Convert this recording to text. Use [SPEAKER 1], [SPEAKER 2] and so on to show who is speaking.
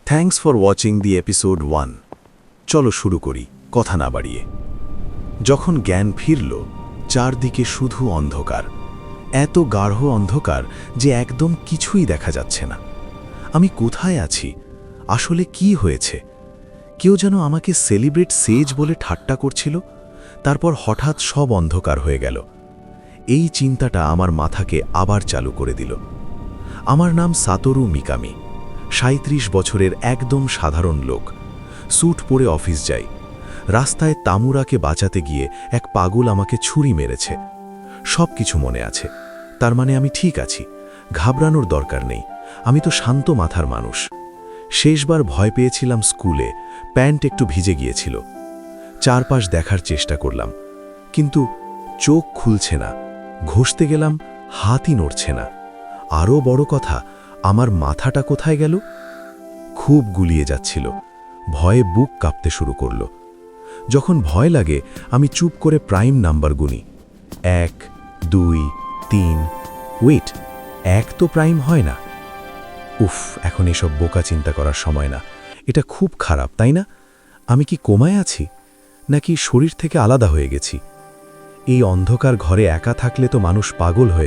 [SPEAKER 1] Thanks for watching the episode 1। চলো শুরু করি কথা না বাড়িয়ে। যখন জ্ঞান ফিরল, চারদিকে শুধু অন্ধকার, এত গাঢ় অন্ধকার যে একদম কিছুই দেখা যাচ্ছে না। আমি কোথায় আছি, আসলে কি হয়েছে? কেউ যেন আমাকে সেলিব্রেট সেজ বলে ঠাট্টা করছিল, তারপর হঠাৎ সব অন্ধকার হয়ে গেল। এই চিন্তাটা আমার মাথাকে আবার চালু করে দিল। আমার নাম সাতোরু মিকামি, ৩৭ বছরের একদম সাধারণ লোক। স্যুট পরে অফিস যাই। রাস্তায় তামুরাকে বাঁচাতে গিয়ে এক পাগল আমাকে ছুরি মেরেছে। সব কিছু মনে আছে, তার মানে আমি ঠিক আছি, ঘাবড়ানোর দরকার নেই। আমি তো শান্ত মাথার মানুষ। শেষবার ভয় পেয়েছিলাম স্কুলে, প্যান্ট একটু ভিজে গিয়েছিল। চারপাশ দেখার চেষ্টা করলাম, কিন্তু চোখ খুলছে না। ঘষতে গেলাম, হাতই নড়ছে না। আরও বড় কথা, আমার মাথাটা কোথায় গেল? খুব গুলিয়ে যাচ্ছিল, ভয়ে বুক কাঁপতে শুরু করল। যখন ভয় লাগে আমি চুপ করে প্রাইম নাম্বার গুনি, 1, 2, 3। ওয়েট, 1 তো প্রাইম হয় না। উফ, এখন এসব বোকা চিন্তা করার সময় না। এটা খুব খারাপ, তাই না? আমি কি কোমায় আছি, নাকি শরীর থেকে আলাদা হয়ে গেছি? এই অন্ধকার ঘরে একা থাকলে তো মানুষ পাগল হয়ে যায়।